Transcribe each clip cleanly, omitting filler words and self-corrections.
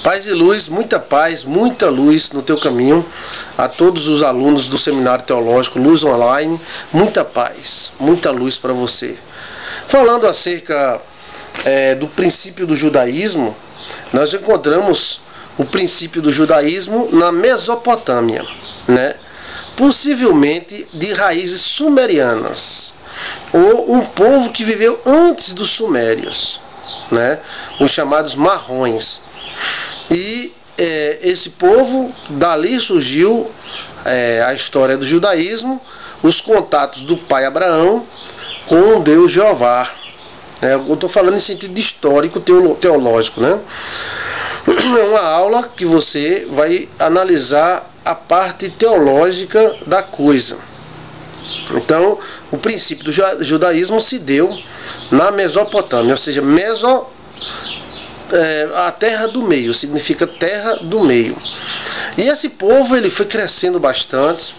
Paz e luz, muita luz no teu caminho. A todos os alunos do Seminário Teológico Luz Online, muita paz, muita luz para você. Falando acerca do princípio do judaísmo, nós encontramos o princípio do judaísmo na Mesopotâmia, né? Possivelmente de raízes sumerianas, ou um povo que viveu antes dos sumérios, né? Os chamados marrons. E esse povo, dali surgiu a história do judaísmo, os contatos do pai Abraão com o Deus Jeová. Eu estou falando em sentido histórico, teológico, né? É uma aula que você vai analisar a parte teológica da coisa. Então, o princípio do judaísmo se deu na Mesopotâmia, ou seja, a terra do meio, significa terra do meio. E esse povo ele foi crescendo bastante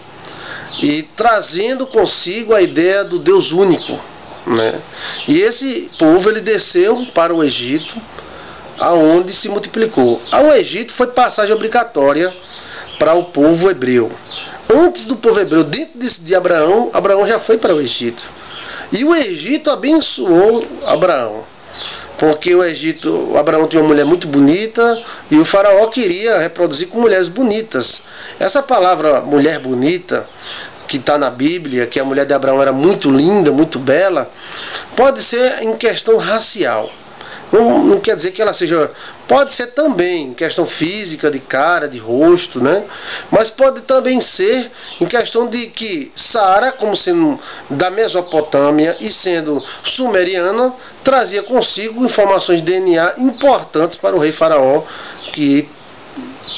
e trazendo consigo a ideia do Deus único, né? E esse povo ele desceu para o Egito, aonde se multiplicou. O Egito foi passagem obrigatória para o povo hebreu. Antes do povo hebreu, dentro de Abraão, Abraão já foi para o Egito. E o Egito abençoou Abraão. Porque Abraão tinha uma mulher muito bonita e o faraó queria reproduzir com mulheres bonitas. Essa palavra mulher bonita, que está na Bíblia, que a mulher de Abraão era muito linda, muito bela, pode ser em questão racial. Não quer dizer que ela seja... Pode ser também em questão física, de cara, de rosto, né? Mas pode também ser em questão de que Sara, como sendo da Mesopotâmia e sendo sumeriana, trazia consigo informações de DNA importantes para o rei Faraó, que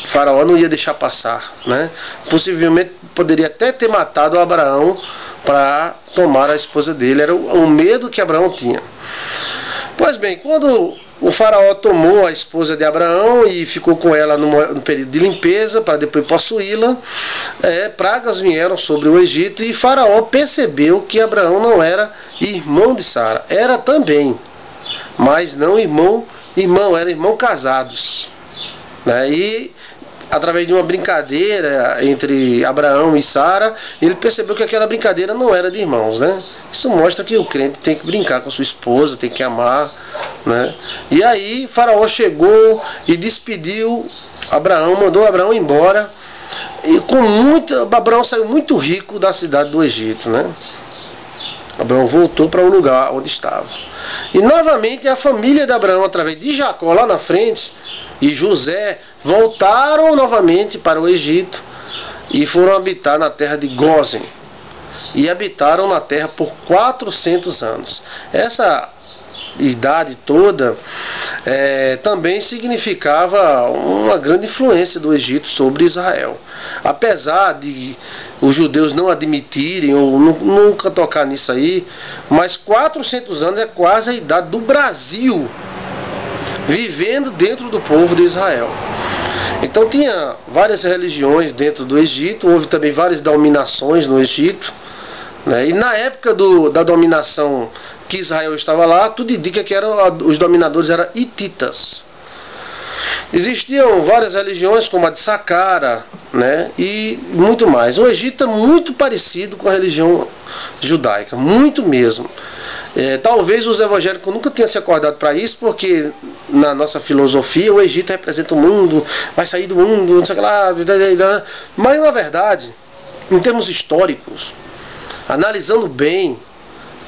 Faraó não ia deixar passar, né? Possivelmente poderia até ter matado Abraão para tomar a esposa dele. Era o medo que Abraão tinha. Pois bem, quando o faraó tomou a esposa de Abraão e ficou com ela no período de limpeza, para depois possuí-la, pragas vieram sobre o Egito e Faraó percebeu que Abraão não era irmão de Sara. Era também, mas não irmão, eram irmãos casados, né? E através de uma brincadeira entre Abraão e Sara, ele percebeu que aquela brincadeira não era de irmãos, né? Isso mostra que o crente tem que brincar com sua esposa, tem que amar, né? E aí Faraó chegou e despediu Abraão, mandou Abraão embora, e Abraão saiu muito rico da cidade do Egito, né? Abraão voltou para o lugar onde estava. E novamente a família de Abraão, através de Jacó lá na frente, e José, voltaram novamente para o Egito e foram habitar na terra de Gósen. E habitaram na terra por 400 anos. Essa idade toda também significava uma grande influência do Egito sobre Israel. Apesar de os judeus não admitirem ou nunca tocar nisso aí, mas 400 anos é quase a idade do Brasil vivendo dentro do povo de Israel. Então tinha várias religiões dentro do Egito, houve também várias dominações no Egito, né? E na época da dominação que Israel estava lá, tudo indica que os dominadores eram hititas. Existiam várias religiões, como a de Saqqara, né? E muito mais. O Egito é muito parecido com a religião judaica, muito mesmo. Talvez os evangélicos nunca tenham se acordado para isso, porque na nossa filosofia o Egito representa o mundo, vai sair do mundo, não sei o que lá, mas na verdade, em termos históricos, analisando bem,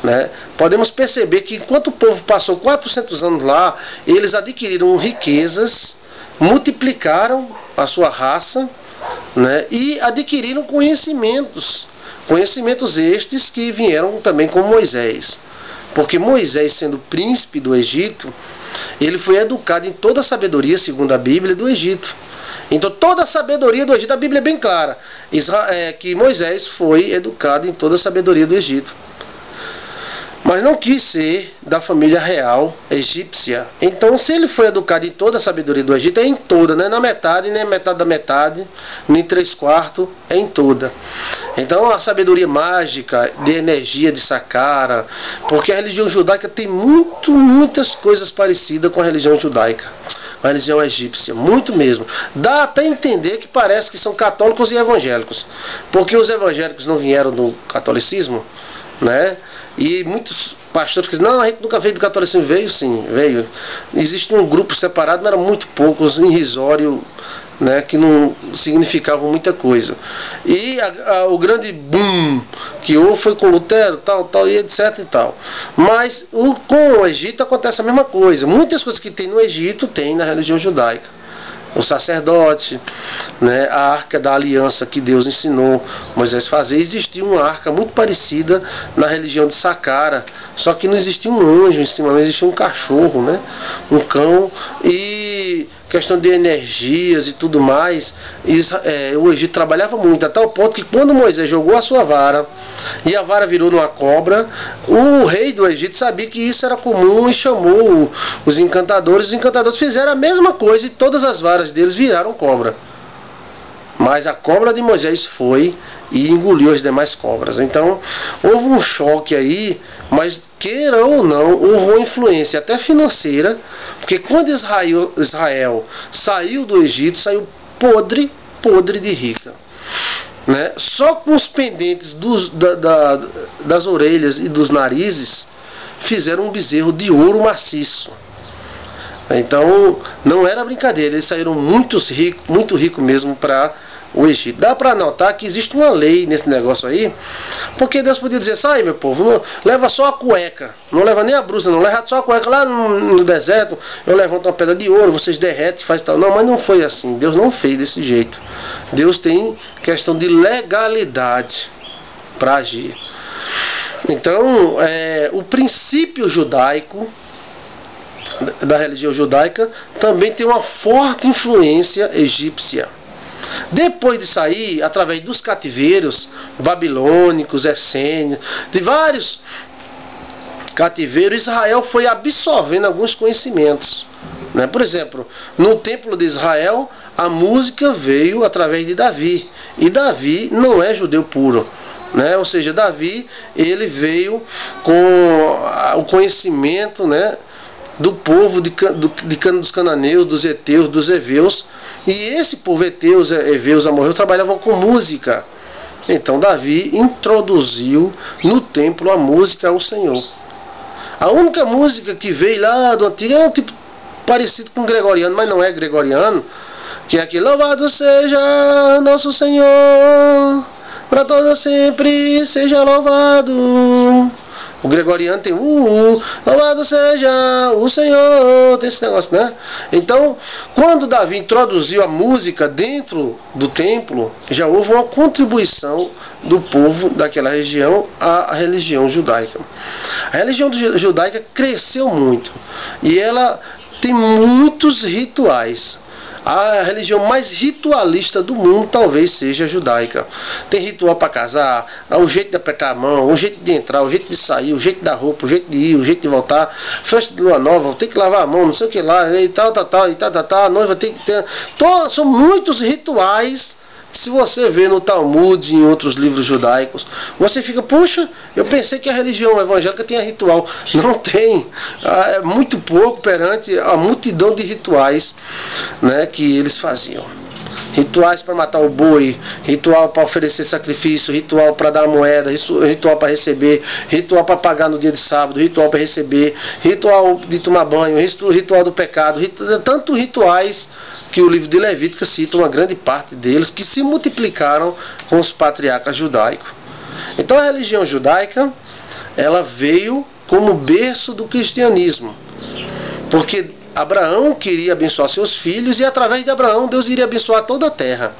né, podemos perceber que enquanto o povo passou 400 anos lá, eles adquiriram riquezas, multiplicaram a sua raça, né, e adquiriram conhecimentos estes que vieram também com Moisés. Porque Moisés, sendo príncipe do Egito, ele foi educado em toda a sabedoria, segundo a Bíblia, do Egito. Então toda a sabedoria do Egito, a Bíblia é bem clara, que Moisés foi educado em toda a sabedoria do Egito. Mas não quis ser da família real egípcia. Então, se ele foi educado em toda a sabedoria do Egito, é em toda, não é na metade, nem metade da metade, nem 3/4, é em toda. Então, a sabedoria mágica de energia de Saqqara, porque a religião judaica tem muitas coisas parecidas com a religião judaica. a religião egípcia, muito mesmo. Dá até entender que parece que são católicos e evangélicos, porque os evangélicos não vieram do catolicismo, né? E muitos pastores que dizem, não, a gente nunca veio do catolicismo. Veio sim, veio. Existe um grupo separado, mas eram muito poucos, irrisório, né, que não significavam muita coisa. E o grande boom que houve foi com Lutero, tal, e etc e tal. Mas com o Egito acontece a mesma coisa. Muitas coisas que tem no Egito tem na religião judaica. O sacerdote, né, a arca da aliança que Deus ensinou Moisés a fazer. Existia uma arca muito parecida na religião de Sacara, só que não existia um anjo em cima, não existia um cachorro, né, um cão. E questão de energias e tudo mais, o Egito trabalhava muito, a tal ponto que quando Moisés jogou a sua vara e a vara virou numa cobra, o rei do Egito sabia que isso era comum e chamou os encantadores. Os encantadores fizeram a mesma coisa e todas as varas deles viraram cobra. Mas a cobra de Moisés foi e engoliu as demais cobras. Então houve um choque aí, mas queira ou não, houve uma influência até financeira, porque quando Israel saiu do Egito, saiu podre de rica, né? Só com os pendentes das orelhas e dos narizes fizeram um bezerro de ouro maciço. Então não era brincadeira, eles saíram muito rico mesmo para o Egito. Dá para notar que existe uma lei nesse negócio aí, porque Deus podia dizer, sai meu povo, não, leva só a cueca, não leva nem a brusa, não leva só a cueca lá no deserto, eu levanto uma pedra de ouro, vocês derretem, faz tal. Não, mas não foi assim, Deus não fez desse jeito. Deus tem questão de legalidade para agir. Então o princípio judaico da religião judaica também tem uma forte influência egípcia. Depois de sair, através dos cativeiros babilônicos, essênios, de vários cativeiros, Israel foi absorvendo alguns conhecimentos, né? Por exemplo, no templo de Israel, a música veio através de Davi, e Davi não é judeu puro, né? Ou seja, Davi, ele veio com o conhecimento, né, do povo dos cananeus, dos heteus, dos heveus. E esse povo heteus, heveus, amorreus trabalhavam com música. Então Davi introduziu no templo a música ao Senhor. A única música que veio lá do antigo é um tipo parecido com gregoriano, mas não é gregoriano, que é aquele: louvado seja nosso Senhor, para todos sempre seja louvado. O gregoriano tem louvado seja o Senhor, tem esse negócio, né? Então, quando Davi introduziu a música dentro do templo, já houve uma contribuição do povo daquela região à religião judaica. A religião judaica cresceu muito e ela tem muitos rituais. A religião mais ritualista do mundo talvez seja a judaica. Tem ritual para casar, o jeito de apertar a mão, o jeito de entrar, o jeito de sair, o jeito da roupa, o jeito de ir, o jeito de voltar. Festa de lua nova, tem que lavar a mão, não sei o que lá, e tal, a noiva tem que ter. São muitos rituais. Se você vê no Talmud e em outros livros judaicos, você fica, puxa, eu pensei que a religião evangélica tinha ritual. Não tem. É muito pouco perante a multidão de rituais, né, que eles faziam. Rituais para matar o boi, ritual para oferecer sacrifício, ritual para dar moeda, ritual para receber, ritual para pagar no dia de sábado, ritual para receber, ritual de tomar banho, ritual do pecado, tanto rituais que o livro de Levítico cita uma grande parte deles, que se multiplicaram com os patriarcas judaicos. Então a religião judaica, ela veio como berço do cristianismo, porque Abraão queria abençoar seus filhos e através de Abraão Deus iria abençoar toda a terra.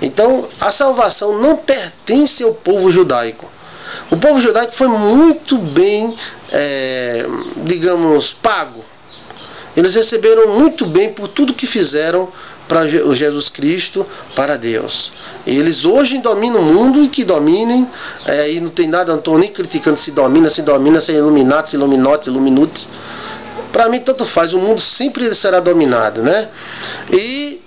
Então a salvação não pertence ao povo judaico. O povo judaico foi muito bem, digamos, pago. Eles receberam muito bem por tudo que fizeram para Jesus Cristo, para Deus. Eles hoje dominam o mundo, e que dominem, e não tem nada, não estou nem criticando se domina, se é Illuminati, se Illuminati. Para mim tanto faz, o mundo sempre será dominado, né? E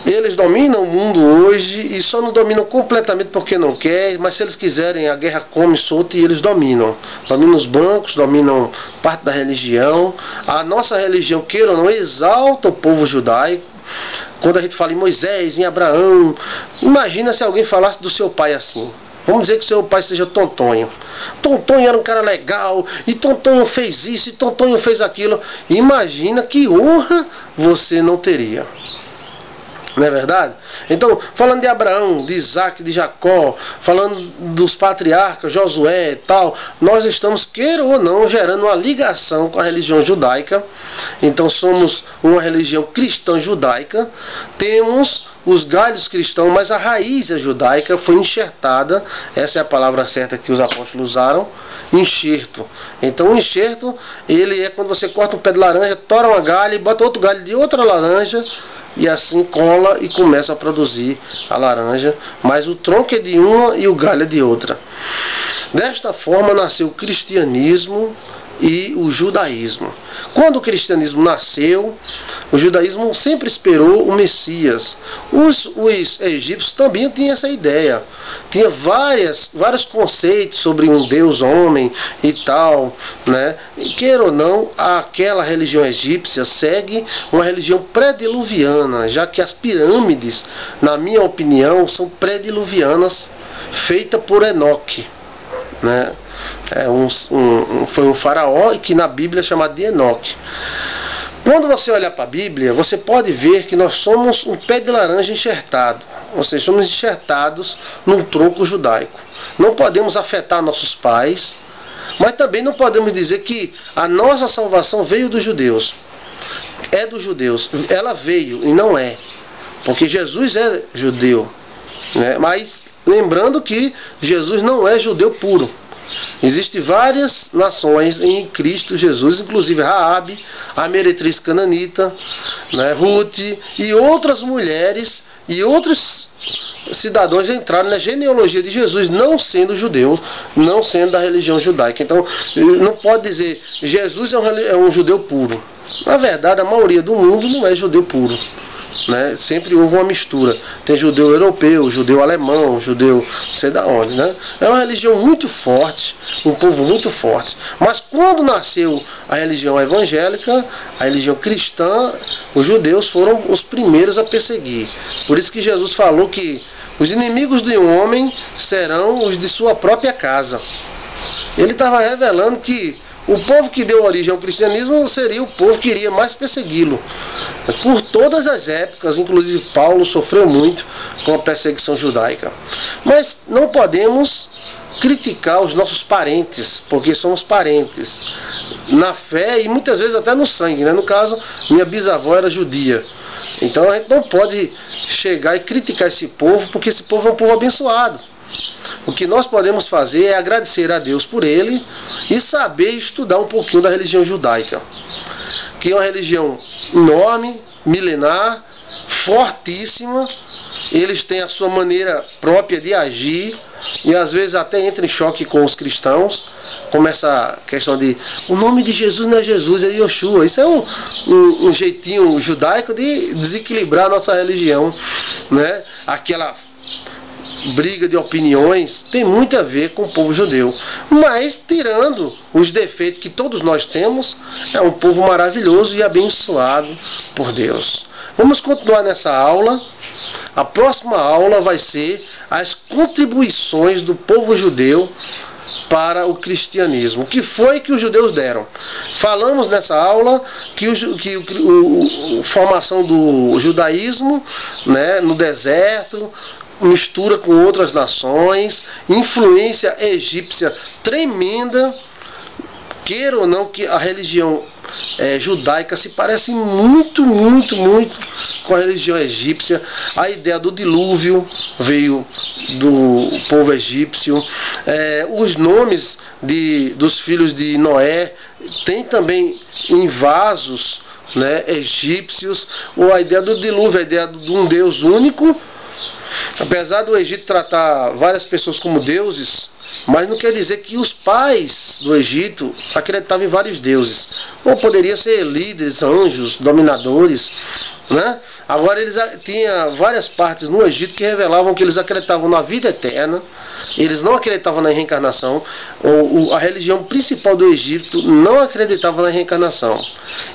Eles dominam o mundo hoje e só não dominam completamente porque não quer, mas se eles quiserem, a guerra come solta e eles dominam. Dominam os bancos, dominam parte da religião. A nossa religião, queira ou não, exalta o povo judaico. Quando a gente fala em Moisés, em Abraão, imagina se alguém falasse do seu pai assim. Vamos dizer que seu pai seja Tontonho. Tontonho era um cara legal, e Tontonho fez isso, e Tontonho fez aquilo. Imagina que honra você não teria. Não é verdade? Então, falando de Abraão, de Isaac, de Jacó, falando dos patriarcas, Josué e tal, nós estamos, queira ou não, gerando uma ligação com a religião judaica. Então, somos uma religião cristã judaica, temos os galhos cristãos, mas a raiz é judaica, foi enxertada, essa é a palavra certa que os apóstolos usaram, enxerto. Então, o enxerto, ele é quando você corta um pé de laranja, tora uma galha e bota outro galho de outra laranja, e assim cola e começa a produzir a laranja, mas o tronco é de uma e o galho é de outra. Desta forma nasceu o cristianismo e o judaísmo. Quando o cristianismo nasceu, o judaísmo sempre esperou o Messias. Os egípcios também tinham essa ideia. Tinha vários conceitos sobre um Deus homem e tal, né? E, queira ou não, aquela religião egípcia segue uma religião pré-diluviana, já que as pirâmides, na minha opinião, são pré-diluvianas, feitas por Enoque, né? Foi um faraó que na Bíblia é chamado de Enoque. Quando você olhar para a Bíblia, você pode ver que nós somos um pé de laranja enxertado. Ou seja, somos enxertados num tronco judaico. Não podemos afetar nossos pais, mas também não podemos dizer que a nossa salvação veio dos judeus. É dos judeus. Ela veio e não é. Porque Jesus é judeu, né? Mas lembrando que Jesus não é judeu puro. Existem várias nações em Cristo Jesus, inclusive Raabe, a meretriz cananita, né, Ruth e outras mulheres e outros cidadãos entraram na genealogia de Jesus, não sendo judeu, não sendo da religião judaica. Então, não pode dizer Jesus é um judeu puro. Na verdade, a maioria do mundo não é judeu puro, né? Sempre houve uma mistura. Tem judeu europeu, judeu alemão, judeu sei da onde, né? É uma religião muito forte, um povo muito forte. Mas quando nasceu a religião evangélica, a religião cristã, os judeus foram os primeiros a perseguir. Por isso que Jesus falou que os inimigos de um homem serão os de sua própria casa. Ele estava revelando que o povo que deu origem ao cristianismo seria o povo que iria mais persegui-lo. Por todas as épocas, inclusive Paulo sofreu muito com a perseguição judaica. Mas não podemos criticar os nossos parentes, porque somos parentes na fé e muitas vezes até no sangue, né? No caso, minha bisavó era judia. Então a gente não pode chegar e criticar esse povo, porque esse povo é um povo abençoado. O que nós podemos fazer é agradecer a Deus por ele e saber estudar um pouquinho da religião judaica, que é uma religião enorme, milenar, fortíssima. Eles têm a sua maneira própria de agir e às vezes até entra em choque com os cristãos, como essa questão de o nome de Jesus não é Jesus, é Yoshua. Isso é um jeitinho judaico de desequilibrar a nossa religião, né? Aquela briga de opiniões tem muito a ver com o povo judeu, mas tirando os defeitos que todos nós temos, é um povo maravilhoso e abençoado por Deus. Vamos continuar nessa aula. A próxima aula vai ser as contribuições do povo judeu para o cristianismo. O que foi que os judeus deram? Falamos nessa aula que a formação do judaísmo, né, no deserto, mistura com outras nações, influência egípcia tremenda. Queira ou não que a religião judaica se parece muito com a religião egípcia. A ideia do dilúvio veio do povo egípcio. Os nomes dos filhos de Noé tem também em vasos, né, egípcios. Ou a ideia do dilúvio, a ideia de um Deus único. Apesar do Egito tratar várias pessoas como deuses, mas não quer dizer que os pais do Egito acreditavam em vários deuses. Ou poderiam ser líderes, anjos, dominadores, né? Agora eles tinha várias partes no Egito que revelavam que eles acreditavam na vida eterna. Eles não acreditavam na reencarnação. A religião principal do Egito não acreditava na reencarnação.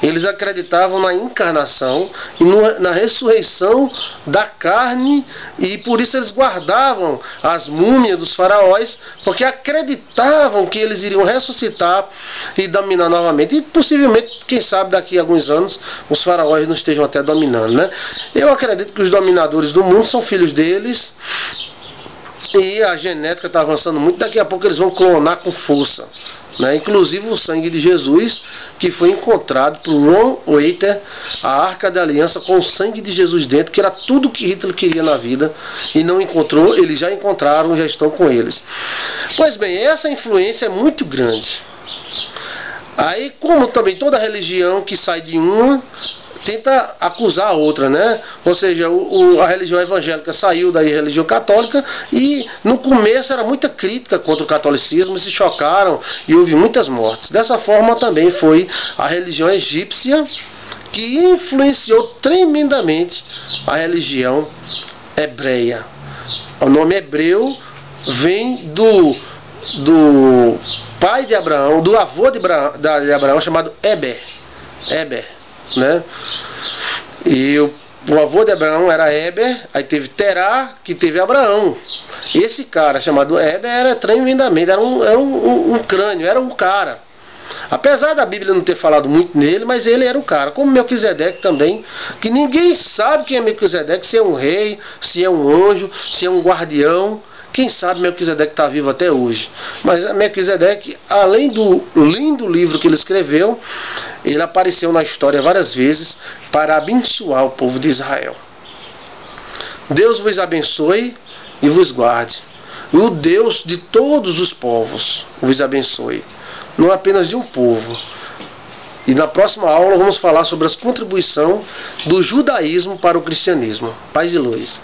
Eles acreditavam na encarnação e na ressurreição da carne, e por isso eles guardavam as múmias dos faraós, porque acreditavam que eles iriam ressuscitar e dominar novamente. E possivelmente, quem sabe, daqui a alguns anos os faraós não estejam até dominando, né? Eu acredito que os dominadores do mundo são filhos deles, e a genética está avançando muito. Daqui a pouco eles vão clonar com força, né? Inclusive o sangue de Jesus, que foi encontrado por Ron Waiter, a Arca da Aliança com o sangue de Jesus dentro, que era tudo que Hitler queria na vida e não encontrou. Eles já encontraram, já estão com eles. Pois bem, essa influência é muito grande. Aí, como também toda religião que sai de uma tenta acusar a outra, né? Ou seja, a religião evangélica saiu da religião católica, e no começo era muita crítica contra o catolicismo, se chocaram e houve muitas mortes. Dessa forma também foi a religião egípcia, que influenciou tremendamente a religião hebreia. O nome hebreu vem do pai de Abraão, do avô de Abraão, chamado Eber, né? E o avô de Abraão era Eber, aí teve Terá, que teve Abraão. Esse cara chamado Eber era tremendamente, era um crânio, era um cara. Apesar da Bíblia não ter falado muito nele, mas ele era o cara. Como Melquisedeque também, que ninguém sabe quem é Melquisedeque, se é um rei, se é um anjo, se é um guardião. Quem sabe Melquisedeque está vivo até hoje. Mas Melquisedeque, além do lindo livro que ele escreveu, ele apareceu na história várias vezes para abençoar o povo de Israel. Deus vos abençoe e vos guarde. E o Deus de todos os povos vos abençoe, não apenas de um povo. E na próxima aula vamos falar sobre as contribuições do judaísmo para o cristianismo. Paz e luz.